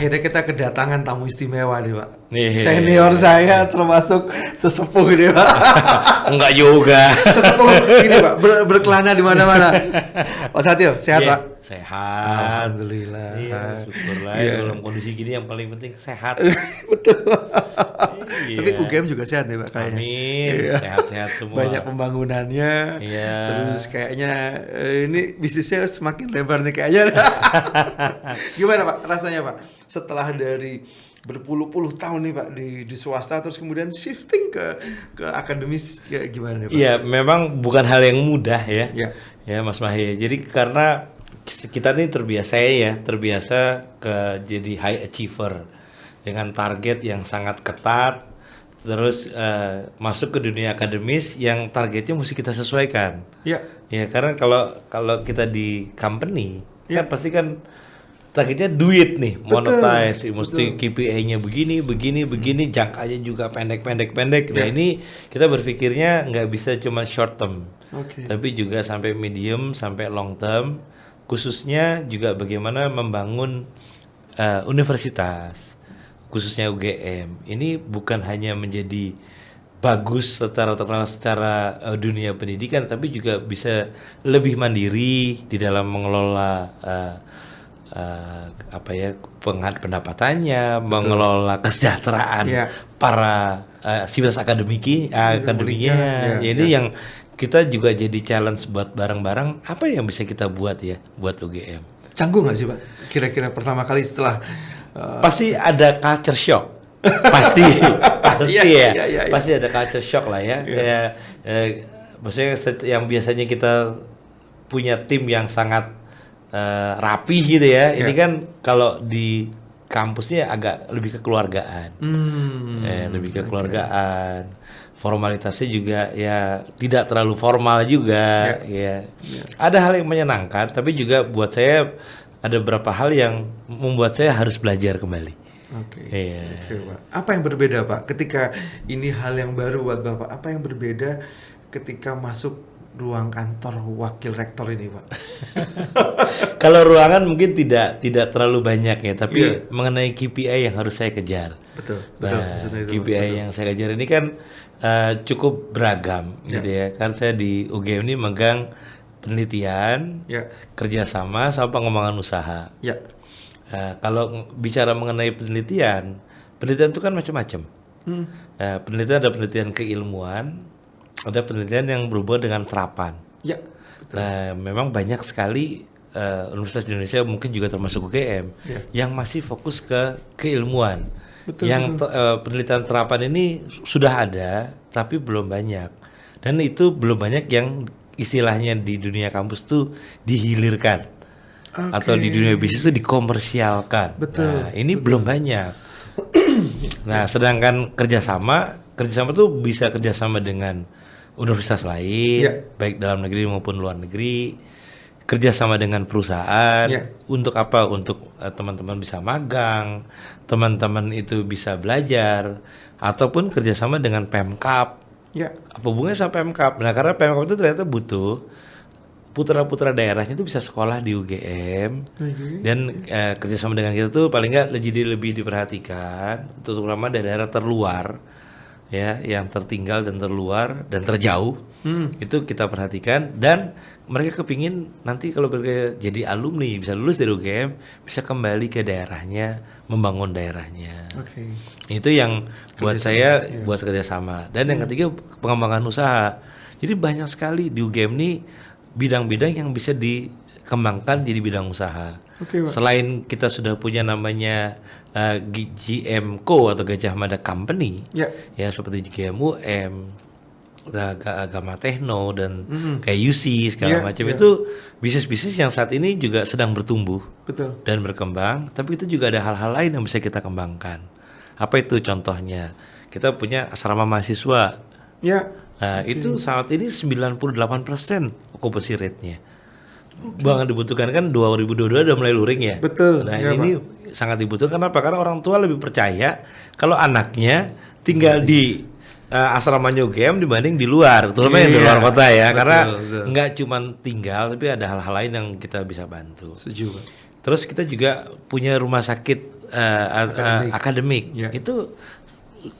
akhirnya kita kedatangan tamu istimewa nih Pak. Nih. Senior saya termasuk sesepuh nih Pak. Enggak juga. Sesepuh ini Pak, berkelana di mana-mana. Pak Satyo, sehat Pak? Sehat. Alhamdulillah. Iya, syukurlah dalam kondisi gini yang paling penting sehat. Betul. Iya. Tapi UGM juga sehat nih Pak kayaknya. Amin. Sehat-sehat semua. Banyak pembangunannya. Iya. Terus kayaknya ini bisnisnya semakin lebar nih kayaknya. Gimana Pak rasanya Pak? Setelah dari berpuluh-puluh tahun nih Pak di swasta terus kemudian shifting ke akademis ya gimana nih Pak? Iya, memang bukan hal yang mudah ya. Ya. Ya Mas Mahi. Jadi karena kita ini terbiasa jadi high achiever dengan target yang sangat ketat, terus masuk ke dunia akademis yang targetnya mesti kita sesuaikan. Ya. Ya karena kalau kita di company kan pasti kan targetnya duit nih, monetize, mesti KPI-nya begini, jangkanya juga pendek. Nah ini kita berpikirnya nggak bisa cuma short term, tapi juga sampai medium, sampai long term. Khususnya juga bagaimana membangun universitas, khususnya UGM. Ini bukan hanya menjadi bagus secara dunia pendidikan, tapi juga bisa lebih mandiri di dalam mengelola pendapatannya, mengelola kesejahteraan para sivitas akademinya. Ini yang kita juga jadi challenge buat bareng-bareng. Apa yang bisa kita buat ya buat UGM? Canggung nggak sih Pak? Kira-kira pertama kali setelah pasti ada culture shock. pasti ada culture shock lah ya. Maksudnya yang biasanya kita punya tim yang sangat rapi gitu ya. Ini kan kalau di kampusnya agak lebih kekeluargaan. Lebih kekeluargaan. Formalitasnya juga ya tidak terlalu formal juga ya. Ada hal yang menyenangkan, tapi juga buat saya ada beberapa hal yang membuat saya harus belajar kembali. Oke, Pak. Apa yang berbeda Pak ketika ini hal yang baru buat Bapak? Apa yang berbeda ketika masuk ruang kantor wakil rektor ini Pak? Kalau ruangan mungkin tidak terlalu banyak ya, tapi mengenai KPI yang harus saya kejar. Betul. KPI yang saya kejar ini kan cukup beragam gitu ya. Kan saya di UGM ini megang penelitian, kerjasama sama pengembangan usaha. Kalau bicara mengenai penelitian itu kan macam-macam. Penelitian ada penelitian keilmuan, ada penelitian yang berhubungan dengan terapan. Nah, memang banyak sekali universitas di Indonesia mungkin juga termasuk UGM yang masih fokus ke keilmuan. Penelitian terapan ini sudah ada, tapi belum banyak. Dan itu belum banyak yang istilahnya di dunia kampus tuh dihilirkan. Atau di dunia bisnis itu dikomersialkan. Nah, ini belum banyak. Nah, sedangkan kerjasama tuh bisa kerjasama dengan universitas lain, baik dalam negeri maupun luar negeri. Kerjasama dengan perusahaan, untuk apa? Untuk teman-teman bisa magang, teman-teman itu bisa belajar, ataupun kerjasama dengan Pemkab. Apa hubungannya sama Pemkab? Nah, karena Pemkab itu ternyata butuh putra-putra daerahnya itu bisa sekolah di UGM, dan kerjasama dengan kita tuh paling nggak lebih diperhatikan, terutama daerah terluar, ya, yang tertinggal dan terluar dan terjauh, itu kita perhatikan, dan mereka kepingin nanti kalau mereka jadi alumni bisa lulus dari UGM bisa kembali ke daerahnya, membangun daerahnya. Itu yang buat saya buat kerjasama. Dan yang ketiga pengembangan usaha. Jadi banyak sekali di UGM nih bidang-bidang yang bisa dikembangkan jadi bidang usaha. Selain kita sudah punya namanya GMCO atau Gajah Mada Company, ya seperti GMUM, Gama Techno dan kayak UC segala macam, itu bisnis-bisnis yang saat ini juga sedang bertumbuh dan berkembang. Tapi itu juga ada hal-hal lain yang bisa kita kembangkan. Apa itu contohnya? Kita punya asrama mahasiswa. Nah, itu saat ini 98% occupancy rate-nya. Bahkan dibutuhkan kan 2022 udah mulai luring ya. Nah, ini sangat dibutuhkan. Kenapa? Karena orang tua lebih percaya kalau anaknya tinggal di asramanya UGM dibanding di luar, terutama yang di luar kota ya. Karena nggak cuma tinggal, tapi ada hal-hal lain yang kita bisa bantu. Setuju. Terus kita juga punya rumah sakit akademik. Itu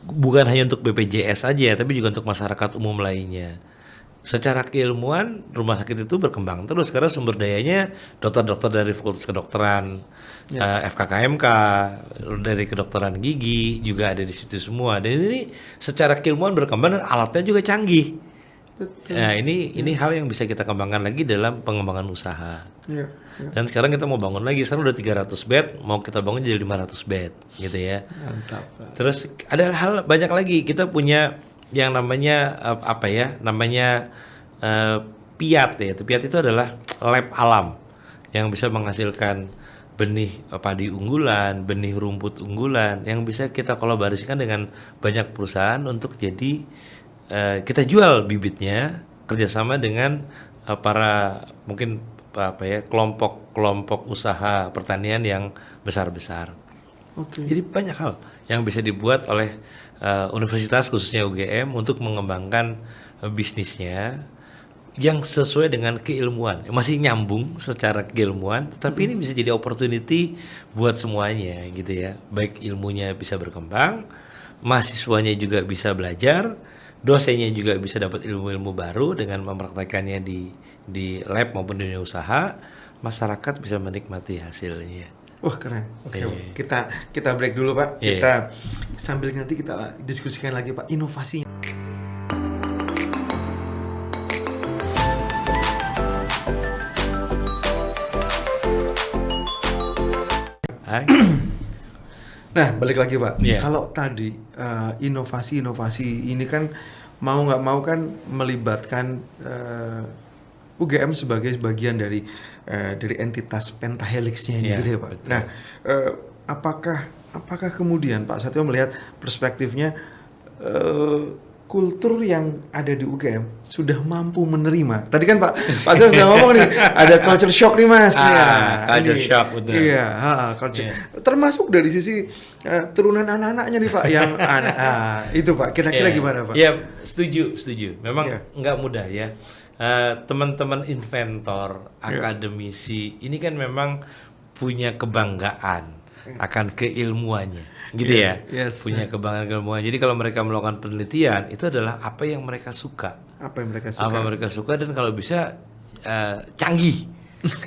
bukan hanya untuk BPJS saja, tapi juga untuk masyarakat umum lainnya. Secara keilmuan, rumah sakit itu berkembang terus karena sumber dayanya dokter-dokter dari Fakultas Kedokteran, FKKMK, dari kedokteran gigi juga ada di situ semua. Dan ini secara keilmuan berkembang dan alatnya juga canggih. Betul. Nah, ini hal yang bisa kita kembangkan lagi dalam pengembangan usaha. Dan sekarang kita mau bangun lagi, sekarang udah 300 bed, mau kita bangun jadi 500 bed gitu ya. Mantap. Terus ada hal banyak lagi, kita punya yang namanya PIAT ya. PIAT itu adalah lab alam yang bisa menghasilkan benih padi unggulan, benih rumput unggulan yang bisa kita kolaborasikan dengan banyak perusahaan untuk jadi kita jual bibitnya kerjasama dengan para mungkin kelompok usaha pertanian yang besar-besar. Jadi banyak hal yang bisa dibuat oleh universitas khususnya UGM untuk mengembangkan bisnisnya yang sesuai dengan keilmuan, masih nyambung secara keilmuan, tetapi ini bisa jadi opportunity buat semuanya gitu ya. Baik ilmunya bisa berkembang, mahasiswanya juga bisa belajar, dosennya juga bisa dapat ilmu-ilmu baru dengan mempraktekannya di lab maupun di dunia usaha, masyarakat bisa menikmati hasilnya. Wah keren. Oke. Kita break dulu Pak. Kita sambil nanti kita diskusikan lagi Pak inovasinya. Nah balik lagi Pak. Kalau tadi inovasi ini kan mau nggak mau kan melibatkan UGM sebagai bagian dari entitas pentahelixnya ini gitu ya Pak. Nah, apakah kemudian Pak Satyo melihat perspektifnya kultur yang ada di UGM sudah mampu menerima? Tadi kan Pak Satyo sudah ngomong nih, ada culture shock nih Mas. Culture shock betul. Iya, culture. Termasuk dari sisi turunan anak-anaknya nih Pak yang itu Pak. Kira-kira gimana Pak? Iya, setuju. Memang nggak mudah ya. Teman-teman inventor, akademisi ini kan memang punya kebanggaan akan keilmuannya, gitu ya. Punya kebanggaan keilmuan. Jadi kalau mereka melakukan penelitian itu adalah apa yang mereka suka. Apa mereka suka dan kalau bisa canggih,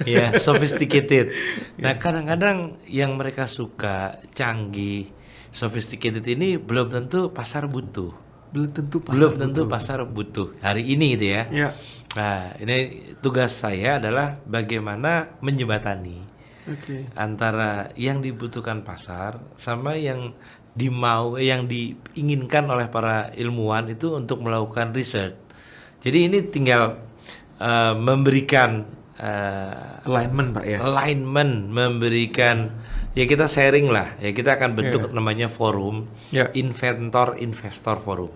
ya, sophisticated. Nah kadang-kadang yang mereka suka, canggih, sophisticated ini belum tentu pasar butuh. Belum tentu pasar butuh hari ini gitu ya. Nah, ini tugas saya adalah bagaimana menjembatani antara yang dibutuhkan pasar sama yang diinginkan oleh para ilmuwan itu untuk melakukan riset. Jadi ini tinggal memberikan alignment Pak ya. Memberikan kita sharing lah. Ya kita akan bentuk namanya forum, Inventor Investor Forum.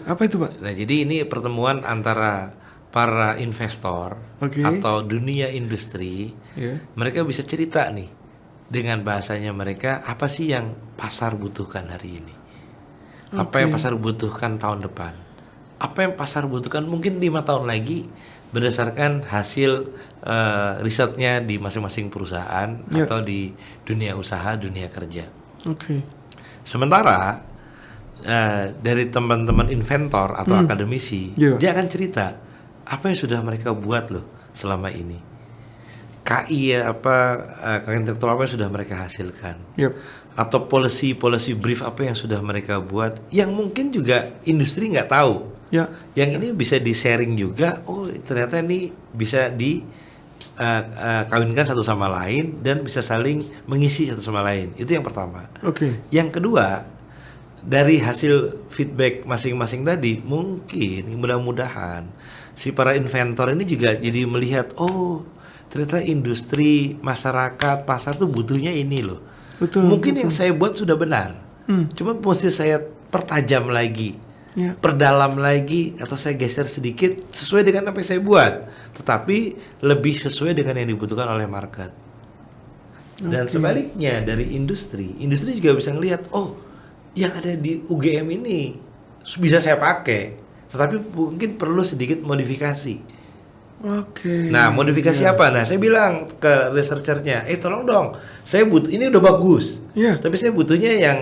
Apa itu Pak? Nah, jadi ini pertemuan antara para investor atau dunia industri. Mereka bisa cerita nih dengan bahasanya mereka apa sih yang pasar butuhkan hari ini, apa yang pasar butuhkan tahun depan, apa yang pasar butuhkan mungkin 5 tahun lagi berdasarkan hasil risetnya di masing-masing perusahaan atau di dunia usaha, dunia kerja. Sementara dari teman-teman inventor atau akademisi, dia akan cerita apa yang sudah mereka buat loh selama ini. KI kekayaan intelektual apa yang sudah mereka hasilkan. Atau policy brief apa yang sudah mereka buat yang mungkin juga industri nggak tahu. Yang ini bisa di-sharing juga. Oh, ternyata ini bisa kawinkan satu sama lain dan bisa saling mengisi satu sama lain. Itu yang pertama. Yang kedua, dari hasil feedback masing-masing tadi, mungkin mudah-mudahan si para inventor ini juga jadi melihat, oh ternyata industri, masyarakat, pasar tuh butuhnya ini loh. Mungkin yang saya buat sudah benar, cuma mesti saya pertajam lagi, perdalam lagi, atau saya geser sedikit sesuai dengan apa yang saya buat, tetapi lebih sesuai dengan yang dibutuhkan oleh market. Dan sebaliknya dari industri juga bisa ngelihat, oh yang ada di UGM ini bisa saya pakai, tetapi mungkin perlu sedikit modifikasi. Oke. Nah, modifikasi apa? Nah, saya bilang ke researchernya, tolong dong, saya butuh ini udah bagus, tapi saya butuhnya yang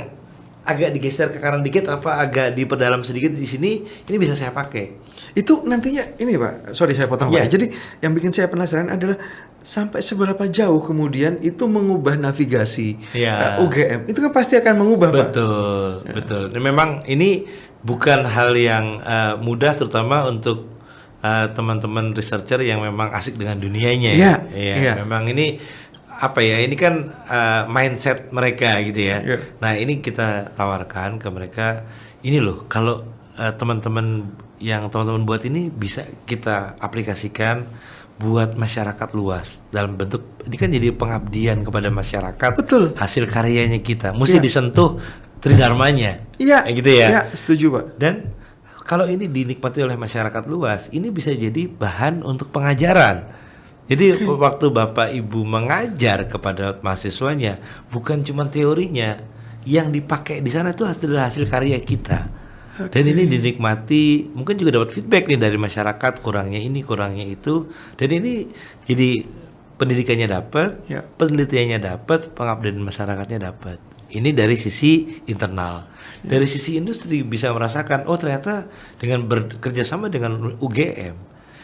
agak digeser ke kanan dikit, apa agak diperdalam sedikit di sini, ini bisa saya pakai. Itu nantinya ini Pak, sorry saya potong Pak. Jadi yang bikin saya penasaran adalah sampai seberapa jauh kemudian itu mengubah navigasi UGM. Itu kan pasti akan mengubah Pak. Betul. Dan memang ini bukan hal yang mudah, terutama untuk teman-teman researcher yang memang asik dengan dunianya. Memang ini apa ya? Ini kan mindset mereka gitu ya. Nah, ini kita tawarkan ke mereka. Ini loh, kalau teman-teman buat ini bisa kita aplikasikan buat masyarakat luas dalam bentuk ini kan jadi pengabdian kepada masyarakat. Betul. Hasil karyanya kita mesti disentuh tridharmanya. Gitu ya. Iya, setuju Pak. Dan kalau ini dinikmati oleh masyarakat luas, ini bisa jadi bahan untuk pengajaran. Jadi waktu Bapak Ibu mengajar kepada mahasiswanya, bukan cuma teorinya, yang dipakai di sana itu adalah hasil karya kita. Dan ini dinikmati, mungkin juga dapat feedback nih dari masyarakat, kurangnya ini, kurangnya itu. Dan ini jadi pendidikannya dapat, penelitiannya dapat, pengabdian masyarakatnya dapat. Ini dari sisi internal. Dari sisi industri bisa merasakan, oh ternyata dengan bekerja sama dengan UGM,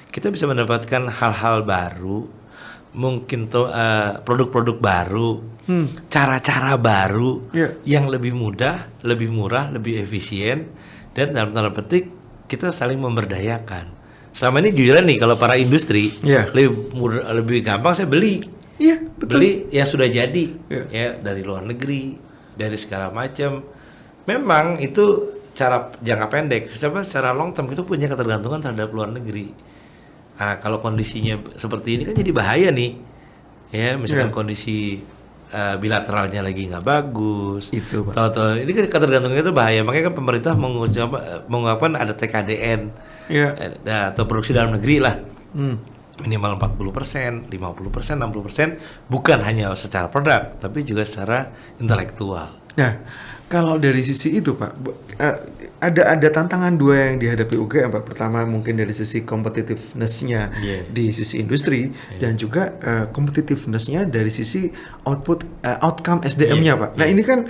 kita bisa mendapatkan hal-hal baru, mungkin produk-produk baru, cara-cara baru yang lebih mudah, lebih murah, lebih efisien, dan dalam tanda petik kita saling memberdayakan. Selama ini jujuran nih kalau para industri lebih gampang saya beli, beli yang sudah jadi, ya dari luar negeri, dari segala macam. Memang itu cara jangka pendek. Coba secara long term kita punya ketergantungan terhadap luar negeri. Nah, kalau kondisinya seperti ini kan jadi bahaya nih. Ya, misalkan kondisi bilateralnya lagi nggak bagus. Itu, Pak. Tahu-tahu ini kan ketergantungan itu bahaya. Makanya kan pemerintah mengungkapkan ada TKDN. Atau produksi dalam negeri lah. Minimal 40%, 50%, 60%, bukan hanya secara produk, tapi juga secara intelektual. Nah, kalau dari sisi itu Pak, ada tantangan dua yang dihadapi UGM Pak. Pertama mungkin dari sisi competitiveness-nya di sisi industri dan juga competitiveness-nya dari sisi outcome SDM-nya Pak. Nah ini kan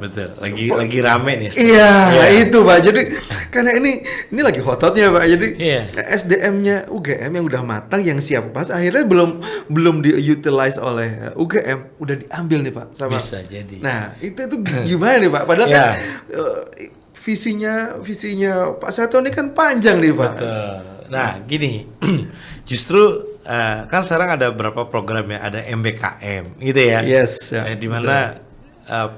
betul, lagi rame nih. Itu Pak. Jadi karena ini lagi hot-hotnya Pak. Jadi SDM-nya UGM yang udah matang, yang siap pas, akhirnya belum di-utilize oleh UGM, udah diambil nih Pak sama. Bisa jadi. Nah itu gimana nih Pak? Padahal kan visinya Pak Sato ini kan panjang nih Pak. Betul. Nah gini, justru kan sekarang ada beberapa program ya, ada MBKM gitu ya. Di mana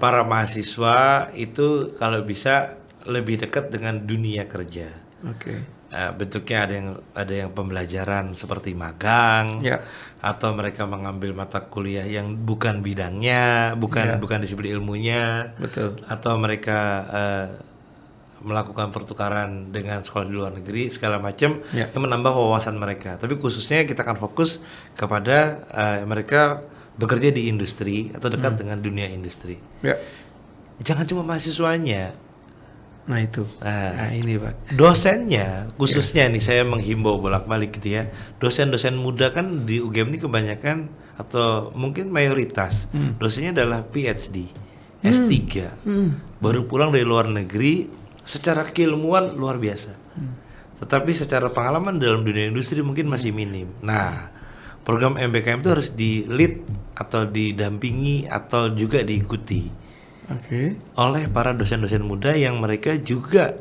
para mahasiswa itu kalau bisa lebih dekat dengan dunia kerja. Bentuknya ada yang pembelajaran seperti magang, atau mereka mengambil mata kuliah yang bukan bidangnya, bukan disiplin ilmunya, atau mereka melakukan pertukaran dengan sekolah di luar negeri segala macam yang menambah wawasan mereka. Tapi khususnya kita akan fokus kepada mereka bekerja di industri atau dekat dengan dunia industri. Jangan cuma mahasiswanya. Nah itu. Nah ini Pak. Dosennya khususnya nih saya menghimbau bolak-balik gitu ya. Dosen-dosen muda kan di UGM ini kebanyakan atau mungkin mayoritas dosennya adalah PhD, S3. Baru pulang dari luar negeri, secara keilmuan luar biasa. Tetapi secara pengalaman dalam dunia industri mungkin masih minim. Nah, program MBKM itu harus di-lead atau didampingi atau juga diikuti oleh para dosen-dosen muda yang mereka juga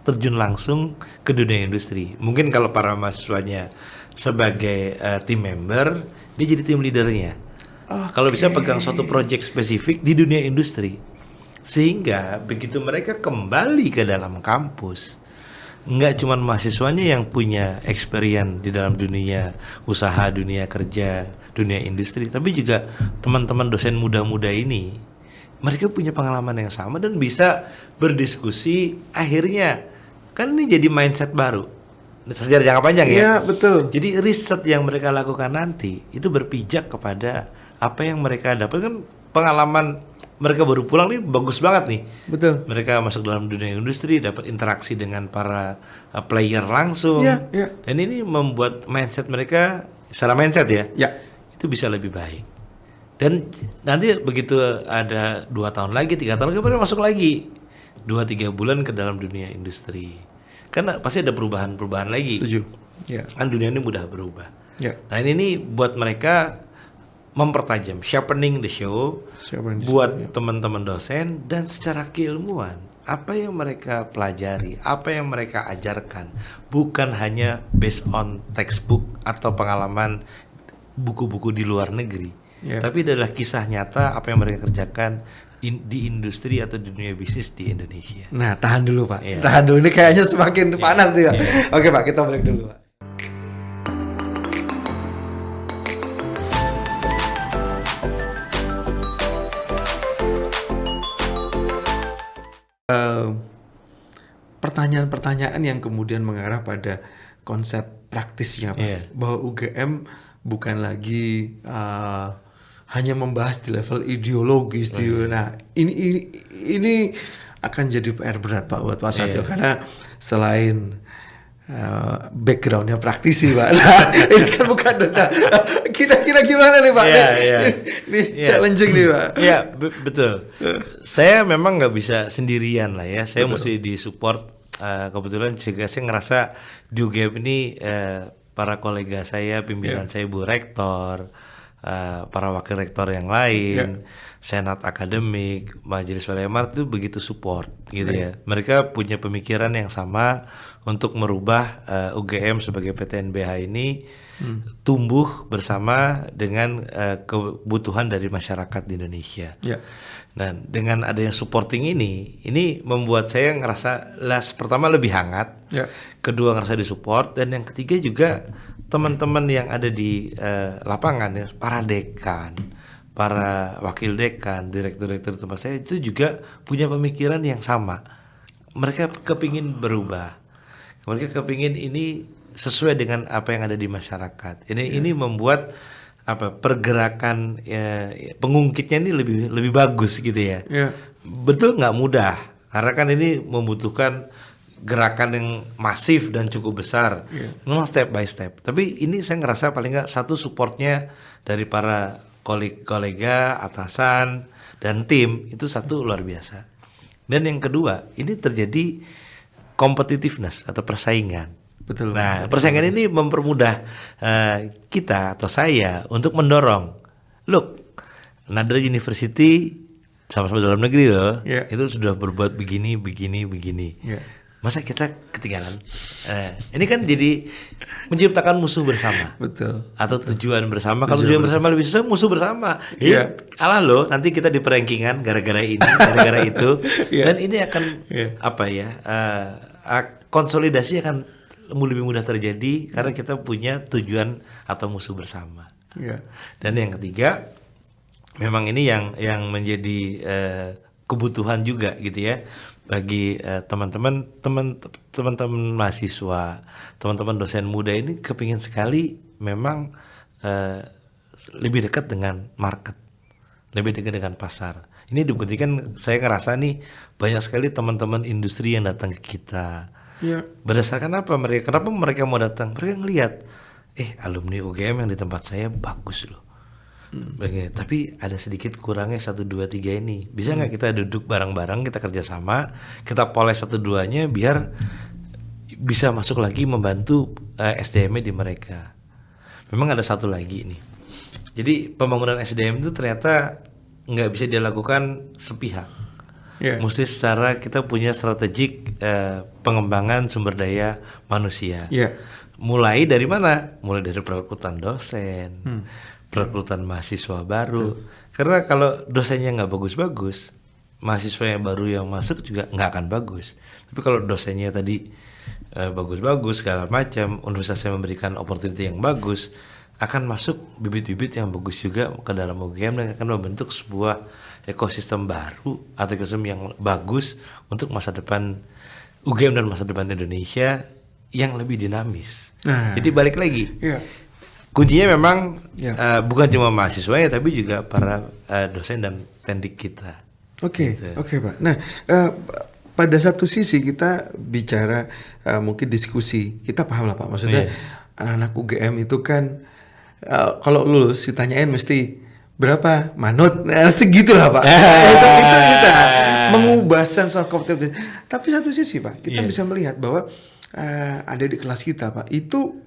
terjun langsung ke dunia industri. Mungkin kalau para mahasiswanya sebagai team member, dia jadi team leadernya. Kalau bisa pegang suatu project spesifik di dunia industri, sehingga begitu mereka kembali ke dalam kampus, nggak cuma mahasiswanya yang punya experience di dalam dunia usaha, dunia kerja, dunia industri, tapi juga teman-teman dosen muda-muda ini. Mereka punya pengalaman yang sama dan bisa berdiskusi. Akhirnya kan ini jadi mindset baru sejarah jangka panjang ya. Iya betul. Jadi riset yang mereka lakukan nanti itu berpijak kepada apa yang mereka dapatkan, pengalaman mereka baru pulang nih bagus banget nih. Betul. Mereka masuk dalam dunia industri, dapat interaksi dengan para player langsung. Dan ini membuat mindset mereka, secara mindset ya, itu bisa lebih baik. Dan nanti begitu ada 2 tahun lagi, 3 tahun lagi, mereka masuk lagi 2-3 bulan ke dalam dunia industri. Karena pasti ada perubahan-perubahan lagi. Setuju. Kan dunia ini mudah berubah. Nah ini buat mereka mempertajam, sharpening the show, buat teman-teman dosen, dan secara keilmuan apa yang mereka pelajari, apa yang mereka ajarkan, bukan hanya based on textbook atau pengalaman buku-buku di luar negeri, tapi adalah kisah nyata apa yang mereka kerjakan di industri atau di dunia bisnis di Indonesia. Nah, tahan dulu Pak, tahan dulu, ini kayaknya semakin panas nih Pak. Oke Pak, kita break dulu Pak. Pertanyaan-pertanyaan yang kemudian mengarah pada konsep praktisnya Pak, bahwa UGM bukan lagi hanya membahas di level ideologis. Nah ini akan jadi PR berat Pak buat Pak Satyo, karena selain backgroundnya praktisi Pak, nah ini kan bukan dosen. Kira-kira gimana nih Pak? Ini challenging nih Pak. Iya betul. Saya memang nggak bisa sendirian lah ya. Saya mesti disupport. Kebetulan juga saya ngerasa di UGM ini para kolega saya, pimpinan saya, Bu Rektor, para wakil rektor yang lain, senat akademik, majelis ulama itu begitu support gitu ya. Mereka punya pemikiran yang sama untuk merubah UGM sebagai PTNBH ini tumbuh bersama dengan kebutuhan dari masyarakat di Indonesia. Dan dengan adanya supporting ini membuat saya ngerasa pertama lebih hangat, kedua ngerasa disupport, dan yang ketiga juga teman-teman yang ada di lapangan ya, para dekan, para wakil dekan, direktur-direktur tempat saya itu juga punya pemikiran yang sama. Mereka kepingin berubah, mereka kepingin ini sesuai dengan apa yang ada di masyarakat. Ini membuat pergerakan pengungkitnya ini lebih bagus gitu ya. Betul nggak mudah, karena kan ini membutuhkan gerakan yang masif dan cukup besar, memang step by step. Tapi ini saya ngerasa paling nggak satu supportnya dari para kolega, atasan, dan tim itu satu luar biasa. Dan yang kedua, ini terjadi competitiveness atau persaingan. Betul. Nah, persaingan ini mempermudah kita atau saya untuk mendorong. Look, Nadra University sama-sama dalam negeri loh, itu sudah berbuat begini. Masa kita ketinggalan? Ini kan jadi menciptakan musuh bersama. Betul. Atau tujuan bersama. Kalau tujuan bersama lebih susah, musuh bersama. Alah loh, nanti kita di perankingan gara-gara ini, gara-gara itu. Dan ini akan konsolidasi akan lebih mudah terjadi karena kita punya tujuan atau musuh bersama. Dan yang ketiga, memang ini yang menjadi kebutuhan juga gitu ya bagi teman-teman mahasiswa, teman-teman dosen muda ini kepingin sekali memang lebih dekat dengan market, lebih dekat dengan pasar. Ini dibuktikan saya ngerasa nih banyak sekali teman-teman industri yang datang ke kita. Berdasarkan apa mereka? Kenapa mereka mau datang? Mereka ngelihat, alumni UGM yang di tempat saya bagus loh. Tapi ada sedikit kurangnya 1, 2, 3 ini. Bisa nggak kita duduk bareng-bareng, kita kerjasama, kita poles 1, 2-nya biar bisa masuk lagi membantu SDM-nya di mereka. Memang ada satu lagi nih. Jadi pembangunan SDM itu ternyata nggak bisa dilakukan sepihak. Mesti secara kita punya strategik pengembangan sumber daya manusia. Mulai dari mana? Mulai dari perekrutan dosen, perekrutan mahasiswa baru. Karena kalau dosennya nggak bagus-bagus, mahasiswa yang baru yang masuk juga nggak akan bagus. Tapi kalau dosennya tadi bagus-bagus segala macam, universitasnya memberikan opportunity yang bagus, akan masuk bibit-bibit yang bagus juga ke dalam UGM dan akan membentuk sebuah ekosistem baru atau ekosistem yang bagus untuk masa depan UGM dan masa depan Indonesia yang lebih dinamis. Jadi balik lagi, kuncinya memang bukan cuma mahasiswanya tapi juga para dosen dan tendik kita. Oke, Gitu. oke Pak. Nah, pada satu sisi kita bicara mungkin diskusi, kita paham lah Pak. Maksudnya anak-anak UGM itu kan kalau lulus ditanyain mesti berapa manut, mesti gitu lah Pak. Itu kita mengubah sense of competitiveness. Tapi satu sisi Pak, kita bisa melihat bahwa ada di kelas kita Pak, itu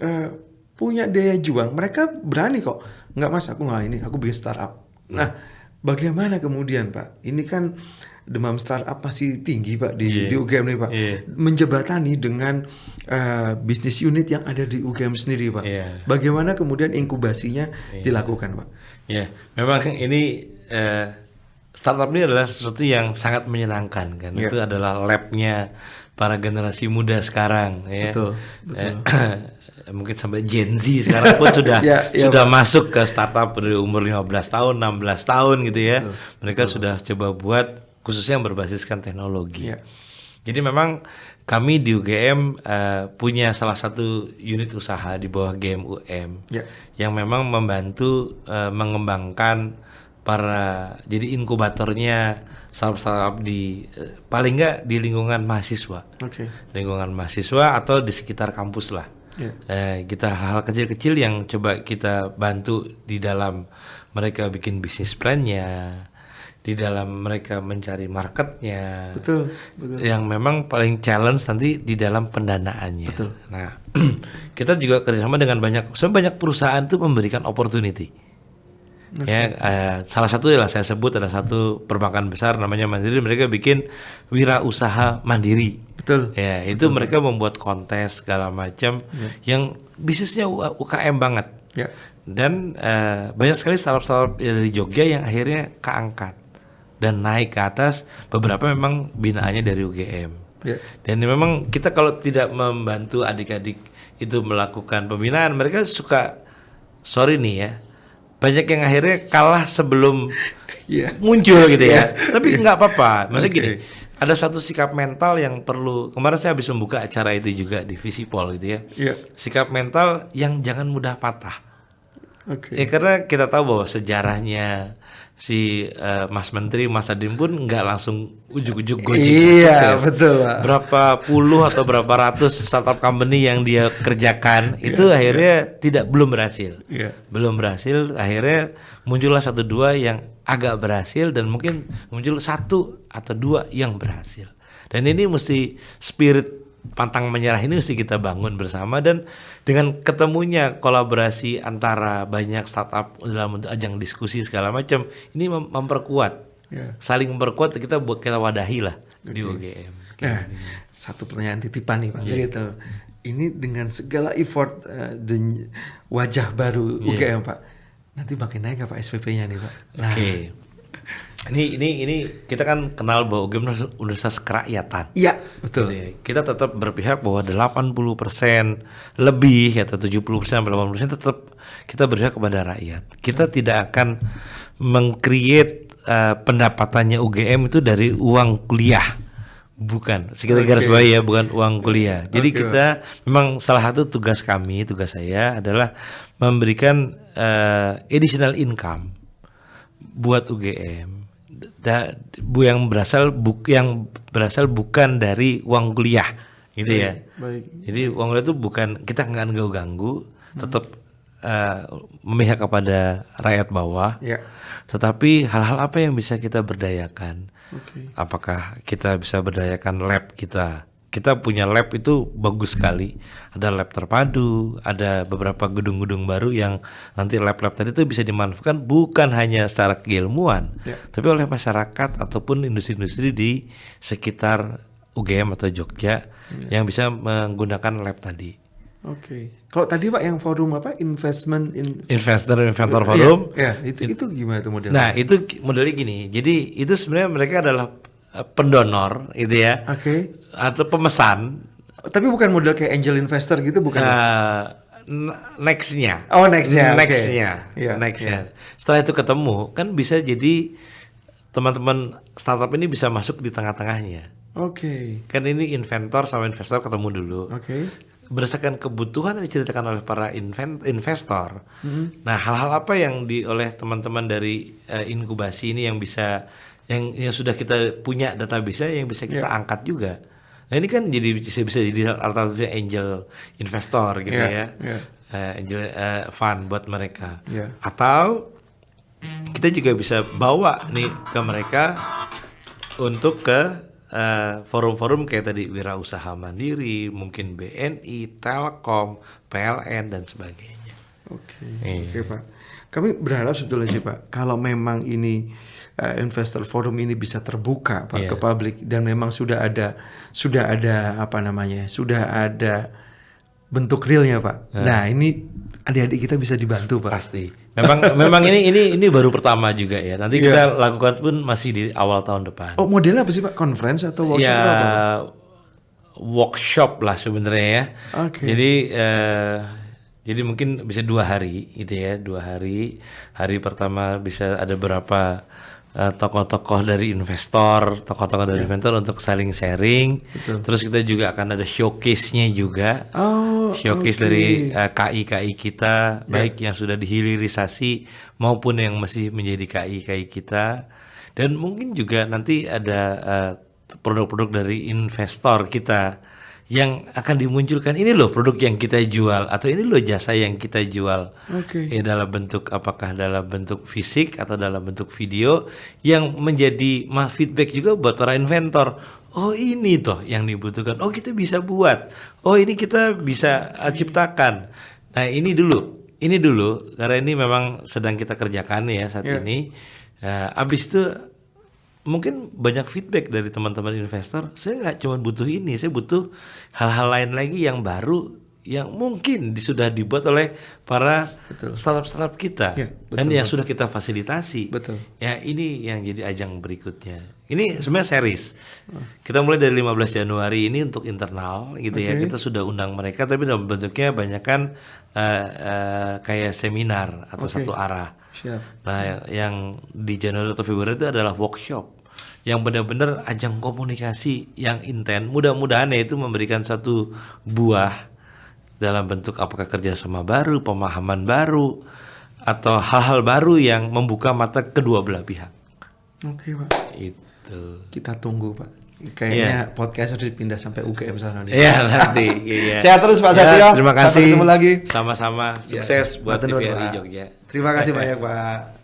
punya daya juang. Mereka berani kok. Nggak mas, aku nggak ini, aku bikin startup. Nah, bagaimana kemudian Pak? Ini kan demam startup masih tinggi Pak di UGM nih Pak. Menjebatani dengan bisnis unit yang ada di UGM sendiri Pak. Bagaimana kemudian inkubasinya dilakukan Pak? Memang ini startup ini adalah sesuatu yang sangat menyenangkan kan. Itu adalah labnya para generasi muda sekarang ya. Betul. Mungkin sampai Gen Z sekarang pun sudah masuk ke startup dari umur 15 tahun, 16 tahun gitu ya. Mereka sudah coba buat khususnya yang berbasiskan teknologi. Jadi memang kami di UGM punya salah satu unit usaha di bawah GMUM yang memang membantu mengembangkan jadi inkubatornya startup di paling nggak di lingkungan mahasiswa, lingkungan mahasiswa atau di sekitar kampus lah. Kita hal-hal kecil-kecil yang coba kita bantu di dalam mereka bikin bisnis plan-nya, di dalam mereka mencari marketnya. Betul. Yang memang paling challenge nanti di dalam pendanaannya. Nah, kita juga kerjasama dengan banyak perusahaan tuh memberikan opportunity. Salah satu lah saya sebut ada satu perbankan besar namanya Mandiri, mereka bikin wirausaha mandiri. Itu mereka membuat kontes segala macam yang bisnisnya UKM banget. Dan banyak sekali startup dari Jogja yang akhirnya keangkat dan naik ke atas. Beberapa memang binaannya dari UGM. Dan memang kita kalau tidak membantu adik-adik itu melakukan pembinaan, mereka suka banyak yang akhirnya kalah sebelum muncul gitu ya. Tapi nggak apa-apa. Maksudnya gini, ada satu sikap mental yang perlu. Kemarin saya habis membuka acara itu juga di Visipol gitu ya. Sikap mental yang jangan mudah patah. Karena kita tahu bahwa sejarahnya si Mas Menteri, Mas Adin pun nggak langsung ujuk-ujuk Gojek. Betul. Berapa puluh atau berapa ratus startup company yang dia kerjakan itu akhirnya belum berhasil. Belum berhasil, akhirnya muncullah 1-2 yang agak berhasil dan mungkin muncul 1 atau 2 yang berhasil. Dan ini mesti spirit pantang menyerah ini mesti kita bangun bersama, dan dengan ketemunya kolaborasi antara banyak startup dalam bentuk ajang diskusi segala macam ini memperkuat, saling memperkuat, kita wadahi lah di UGM. Satu pertanyaan titipan nih Pak. Jadi itu ini dengan segala effort dan wajah baru UGM Pak, nanti makin naik apa SPP-nya nih Pak? Ini kita kan kenal bahwa UGM universitas kerakyatan. Iya, betul. Jadi, kita tetap berpihak bahwa 80% lebih atau 70% 80% tetap kita berpihak kepada rakyat. Kita tidak akan meng-create pendapatannya UGM itu dari uang kuliah. Bukan, sekitar garis bawah bukan uang kuliah. Jadi kita memang salah satu tugas saya adalah memberikan additional income buat UGM. Yang berasal bukan dari uang kuliah gitu ya. Jadi uang kuliah itu bukan, kita nggak ganggu, tetap memihak kepada rakyat bawah. Tetapi hal-hal apa yang bisa kita berdayakan? Apakah kita bisa berdayakan lab kita? Kita punya lab itu bagus sekali. Ada lab terpadu, ada beberapa gedung-gedung baru yang nanti lab-lab tadi itu bisa dimanfaatkan bukan hanya secara keilmuan, tapi oleh masyarakat ataupun industri-industri di sekitar UGM atau Jogja yang bisa menggunakan lab tadi. Kalau tadi Pak yang forum apa Inventor Forum, itu gimana itu modelnya? Nah itu modelnya gini. Jadi itu sebenarnya mereka adalah pendonor itu ya, atau pemesan. Tapi bukan model kayak angel investor gitu, bukan? Nextnya. Setelah itu ketemu, kan bisa jadi teman-teman startup ini bisa masuk di tengah-tengahnya. Kan ini inventor sama investor ketemu dulu. Berdasarkan kebutuhan yang diceritakan oleh para investor. Nah, hal-hal apa yang oleh teman-teman dari inkubasi ini yang bisa yang sudah kita punya database yang bisa kita angkat juga. Nah ini kan jadi bisa jadi alternatif angel investor gitu angel fund buat mereka. Atau kita juga bisa bawa nih ke mereka untuk ke forum-forum kayak tadi Wirausaha Mandiri, mungkin BNI, Telkom, PLN dan sebagainya. Oke Pak. Kami berharap sebetulnya sih Pak, kalau memang ini investor forum ini bisa terbuka Pak ke publik dan memang sudah ada bentuk realnya Pak. Nah ini adik-adik kita bisa dibantu Pak. Pasti. Memang ini baru pertama juga ya. Nanti kita lakukan pun masih di awal tahun depan. Oh modelnya apa sih Pak? Conference atau workshop atau apa? Workshop lah sebenarnya ya. Jadi mungkin bisa 2 hari gitu ya, 2 hari. Hari pertama bisa ada berapa tokoh-tokoh dari investor, tokoh-tokoh dari investor untuk saling sharing. Betul. Terus kita juga akan ada showcase-nya juga. Showcase dari KI-KI kita, baik yang sudah dihilirisasi maupun yang masih menjadi KI-KI kita. Dan mungkin juga nanti ada produk-produk dari investor kita yang akan dimunculkan, ini loh produk yang kita jual atau ini loh jasa yang kita jual. Dalam bentuk apakah dalam bentuk fisik atau dalam bentuk video yang menjadi feedback juga buat para inventor. Oh ini toh yang dibutuhkan. Oh kita bisa buat. Oh ini kita bisa ciptakan. Nah ini dulu karena ini memang sedang kita kerjakan ya saat ini. Abis itu mungkin banyak feedback dari teman-teman investor. Saya nggak cuma butuh ini, saya butuh hal-hal lain lagi yang baru yang mungkin sudah dibuat oleh para startup kita dan yang sudah kita fasilitasi. Ya ini yang jadi ajang berikutnya. Ini sebenarnya series. Kita mulai dari 15 Januari ini untuk internal gitu ya. Kita sudah undang mereka tapi dalam bentuknya banyakkan kayak seminar atau satu arah. Nah, yang di Januari atau Februari itu adalah workshop yang benar-benar ajang komunikasi yang intens. Mudah-mudahan itu memberikan satu buah dalam bentuk apakah kerjasama baru, pemahaman baru, atau hal-hal baru yang membuka mata kedua belah pihak. Oke Pak. Itu. Kita tunggu Pak. Kayaknya podcast harus dipindah sampai UGM sana nih. Iya nanti. Sehat terus Pak Satrio. Terima kasih. Sampai ketemu lagi. Sama-sama. Sukses buat TVRI Jogja. Terima kasih banyak Pak.